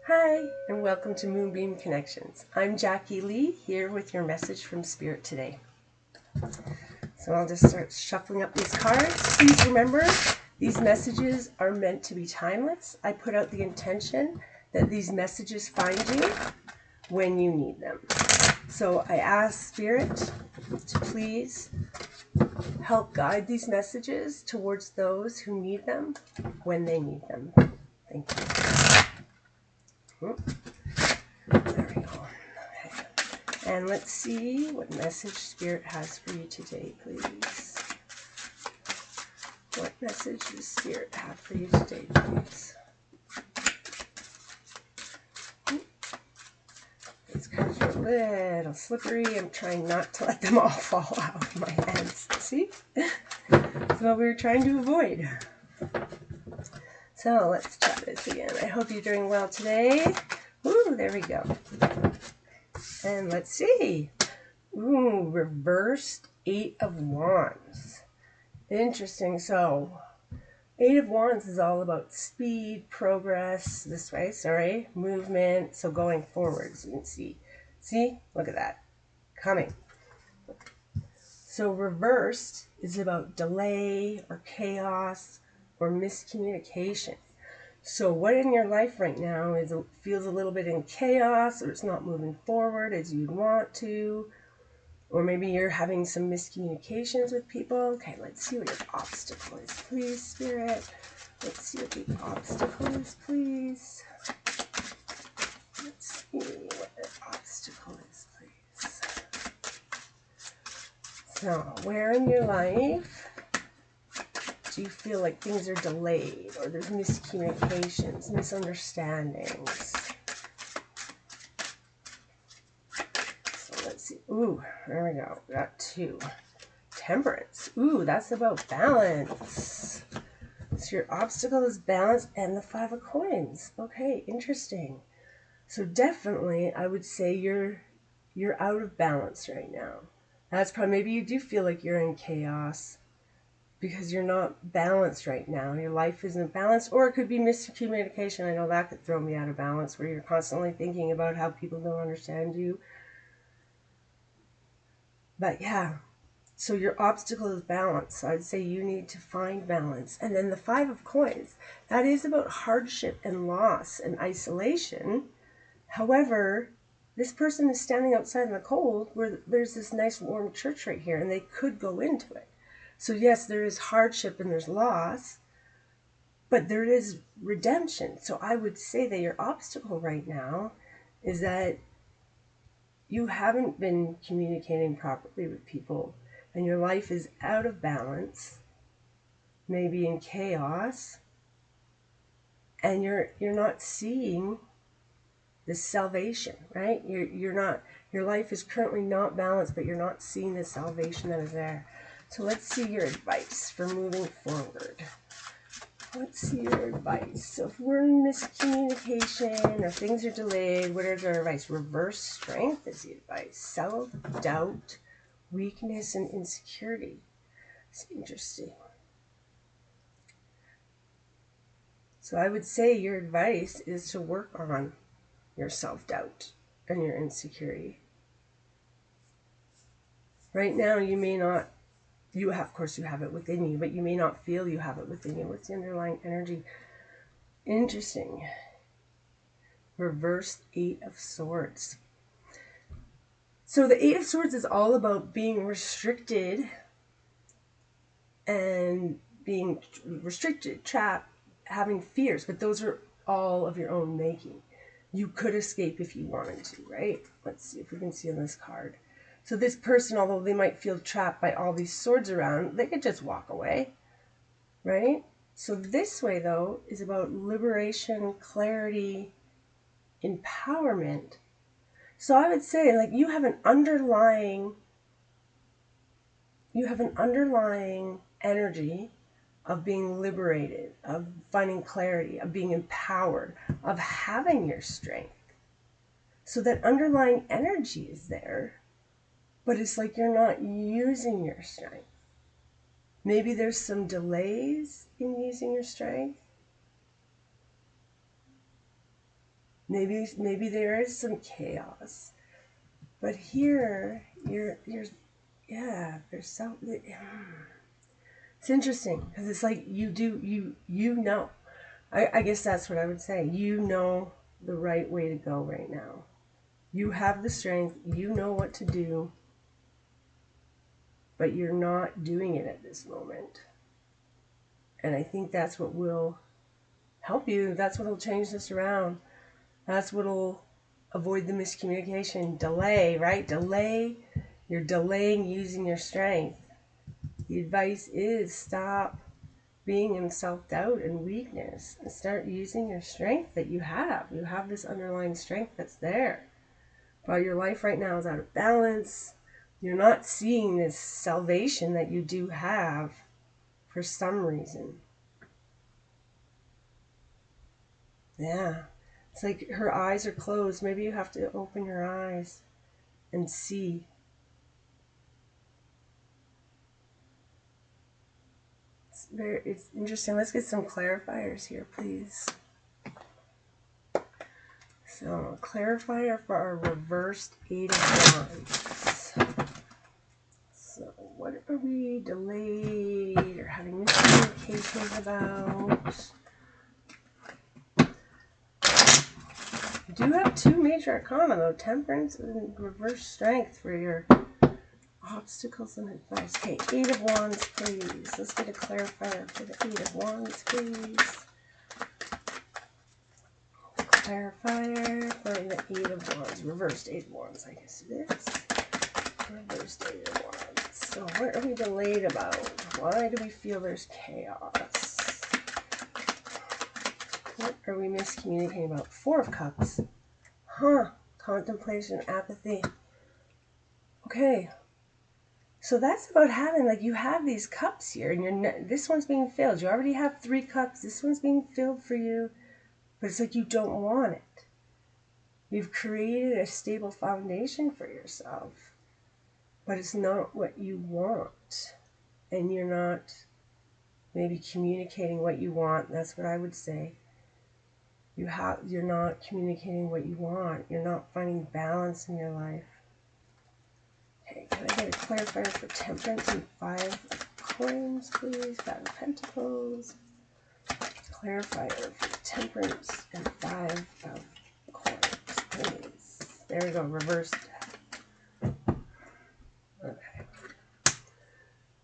Hi, and welcome to Moonbeam Connections. I'm Jackie Lee, here with your message from Spirit today. So I'll just start shuffling up these cards. Please remember, these messages are meant to be timeless. I put out the intention that these messages find you when you need them. So I ask Spirit to please help guide these messages towards those who need them when they need them. Thank you. There we go. Okay. And let's see what message Spirit has for you today, please. What message does Spirit have for you today, please? These cards are a little slippery. I'm trying not to let them all fall out of my hands. See? That's what we were trying to avoid. So let's try this again. I hope you're doing well today. Ooh, there we go. And let's see. Ooh, reversed 8 of Wands. Interesting. So, 8 of Wands is all about speed, progress, this way, sorry, movement. So going forward, so you can see. See? Look at that. Coming. So reversed is about delay or chaos or miscommunication. So what in your life right now feels a little bit in chaos, or it's not moving forward as you'd want to, or maybe you're having some miscommunications with people. Okay, let's see what your obstacle is, please, Spirit. Let's see what the obstacle is, please. Let's see what the obstacle is, please. So, where in your life do you feel like things are delayed, or there's miscommunications, misunderstandings? So let's see. Ooh, there we go. We got 2. Temperance. Ooh, that's about balance. So your obstacle is balance and the 5 of coins. Okay, interesting. So definitely, I would say you're out of balance right now. That's probably, maybe you do feel like you're in chaos because you're not balanced right now. Your life isn't balanced, or it could be miscommunication. I know that could throw me out of balance, where you're constantly thinking about how people don't understand you. But yeah, so your obstacle is balance. So I'd say you need to find balance. And then the 5 of coins, that is about hardship and loss and isolation. However, this person is standing outside in the cold where there's this nice warm church right here, and they could go into it. So yes, there is hardship and there's loss, but there is redemption. So I would say that your obstacle right now is that you haven't been communicating properly with people, and your life is out of balance, maybe in chaos, and you're not seeing this salvation, right? Your life is currently not balanced, but you're not seeing the salvation that is there. So let's see your advice for moving forward. Let's see your advice. So if we're in miscommunication or things are delayed, what is our advice? Reverse strength is the advice. Self-doubt, weakness, and insecurity. It's interesting. So I would say your advice is to work on your self-doubt and your insecurity. Right now, you may not, of course you have it within you, but you may not feel you have it within you. What's the underlying energy? Interesting. Reversed 8 of Swords. So the 8 of Swords is all about being restricted and being restricted, trapped, having fears, but those are all of your own making. You could escape if you wanted to, right? Let's see if we can see on this card. So this person, although they might feel trapped by all these swords around, they could just walk away, right? So this way, though, is about liberation, clarity, empowerment. So I would say, like, you have an underlying energy of being liberated, of finding clarity, of being empowered, of having your strength. So that underlying energy is there, but it's like you're not using your strength. Maybe there's some delays in using your strength. Maybe there is some chaos. But here, yeah, there's so, it's interesting because it's like you know. I guess that's what I would say. You know the right way to go right now. You have the strength, you know what to do, but you're not doing it at this moment. And I think that's what will help you. That's what will change this around. That's what will avoid the miscommunication. Delay, right? Delay. You're delaying using your strength. The advice is stop being in self-doubt and weakness and start using your strength that you have. You have this underlying strength that's there. But your life right now is out of balance. You're not seeing this salvation that you do have for some reason. Yeah. It's like her eyes are closed. Maybe you have to open your eyes and see. It's interesting. Let's get some clarifiers here, please. So, clarifier for our reversed Eight of Wands. So, what are we delayed or having miscommunication about? You do have two major arcana, though. Temperance and reverse strength for your obstacles and advice. Okay, Eight of Wands, please. Let's get a clarifier for the Eight of Wands, please. Clarifier for the Eight of Wands. Reversed Eight of Wands, I guess it is. Reversed Eight of Wands. So what are we delayed about? Why do we feel there's chaos? What are we miscommunicating about? Four of Cups. Contemplation, apathy. Okay. So that's about having, like, you have these cups here, and this one's being filled. You already have 3 cups. This one's being filled for you, but it's like you don't want it. You've created a stable foundation for yourself, but it's not what you want, and you're not maybe communicating what you want. That's what I would say. You're not communicating what you want. You're not finding balance in your life. Okay, can I get a clarifier for Temperance and 5 of Coins, please? 5 of Pentacles. Clarifier for Temperance and 5 of Coins, please. There we go, reversed. Okay.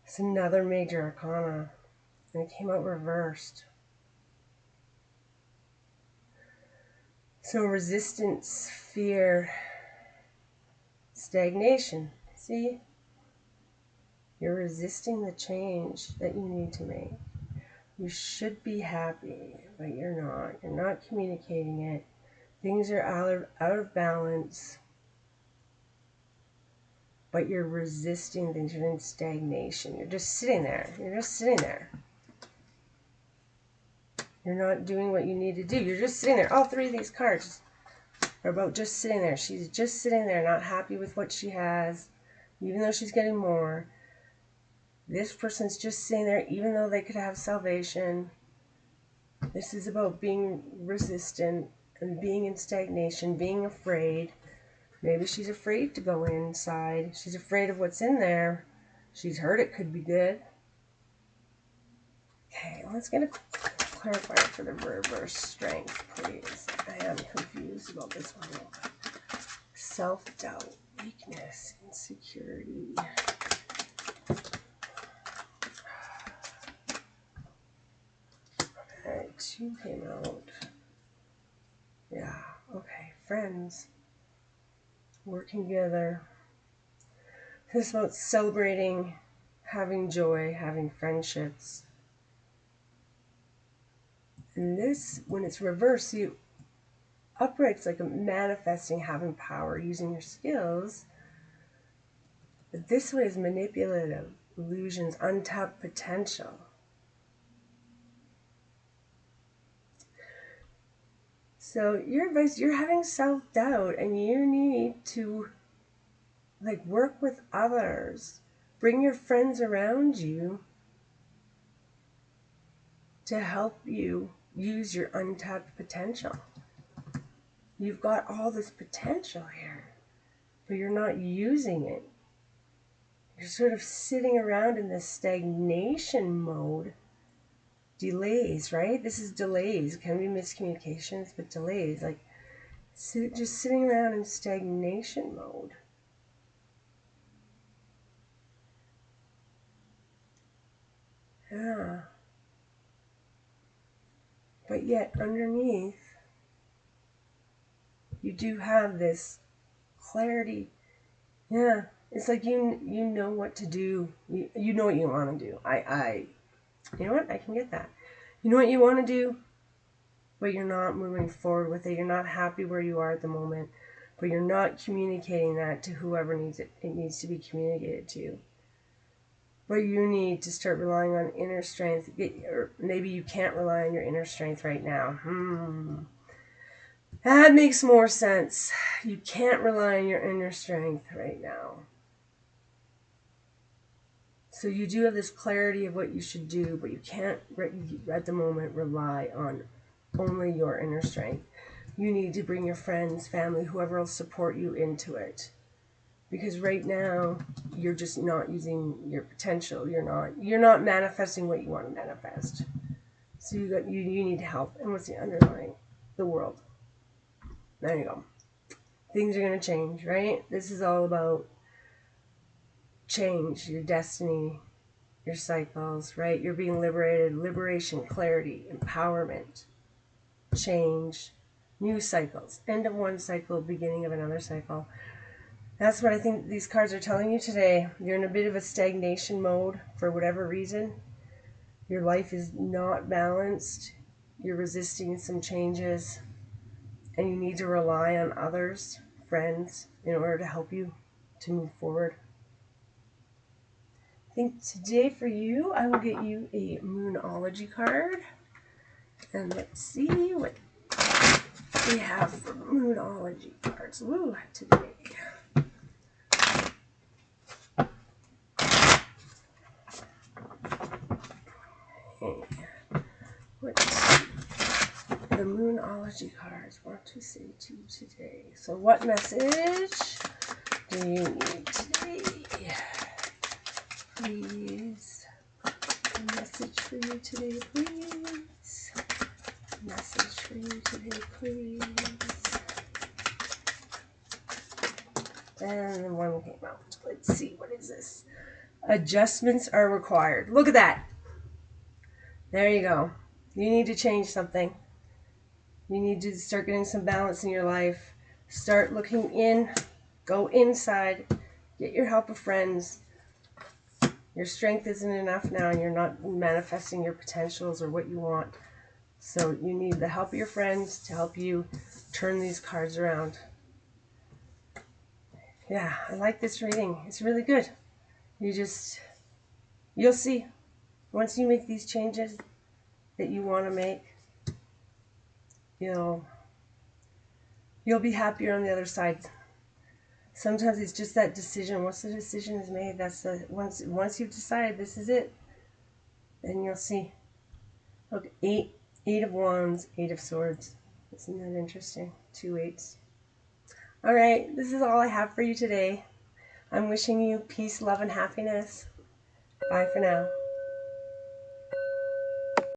It's another major arcana, and it came out reversed. So resistance, fear, stagnation. See? You're resisting the change that you need to make. You should be happy, but you're not. You're not communicating it. Things are out of balance, but you're resisting things. You're in stagnation. You're just sitting there. You're just sitting there. You're not doing what you need to do. You're just sitting there. All 3 of these cards are about just sitting there. She's just sitting there, not happy with what she has, even though she's getting more. This person's just sitting there, even though they could have salvation. This is about being resistant and being in stagnation, being afraid. Maybe she's afraid to go inside. She's afraid of what's in there. She's heard it could be good. Okay, let's get a clarifier for the reverse strength, please. I am confused about this one. Self-doubt, weakness, insecurity. Okay, 2 came out. Yeah, okay, friends. Working together. This is about celebrating, having joy, having friendships. And this, when it's reversed, you upright's like a manifesting, having power, using your skills. But this way is manipulative, illusions, untapped potential. So your advice, you're having self-doubt and you need to work with others. Bring your friends around you to help you use your untapped potential. You've got all this potential here, but you're not using it. You're sort of sitting around in this stagnation mode. Delays, right? This is delays. It can be miscommunications, but delays. Like just sitting around in stagnation mode. Yeah. But yet underneath, you do have this clarity. Yeah. It's like you know what to do. You know what you want to do. You know what? I can get that. You know what you want to do, but you're not moving forward with it. You're not happy where you are at the moment, but you're not communicating that to whoever needs it. It needs to be communicated to. But you need to start relying on inner strength. Or maybe you can't rely on your inner strength right now. That makes more sense. You can't rely on your inner strength right now. So you do have this clarity of what you should do, but you can't, at the moment, rely on only your inner strength. You need to bring your friends, family, whoever will support you into it. Because right now, you're just not using your potential. You're not manifesting what you want to manifest. So you need help. And what's the underlying? The world. There you go. Things are going to change, right? This is all about change, your destiny, your cycles, right? You're being liberated, liberation, clarity, empowerment, change, new cycles, end of one cycle, beginning of another cycle. That's what I think these cards are telling you today. You're in a bit of a stagnation mode for whatever reason. Your life is not balanced. You're resisting some changes, and you need to rely on others, friends, in order to help you to move forward. I think today for you, I will get you a Moonology card. And let's see what we have for Moonology cards. Woo, today. Okay. What the Moonology cards want to say to you today. So what message do you need today? Please. A message for you today, please. A message for you today, please. And one came out. Let's see, what is this? Adjustments are required. Look at that. There you go. You need to change something. You need to start getting some balance in your life. Start looking in. Go inside. Get your help of friends. Your strength isn't enough now, and you're not manifesting your potentials or what you want. So you need the help of your friends to help you turn these cards around. Yeah, I like this reading. It's really good. You'll see. Once you make these changes that you want to make, you'll be happier on the other side. Sometimes it's just that decision. Once the decision is made, once you've decided this is it, then you'll see. Look, eight of Wands, 8 of Swords. Isn't that interesting? 2 8s. All right, this is all I have for you today. I'm wishing you peace, love, and happiness. Bye for now.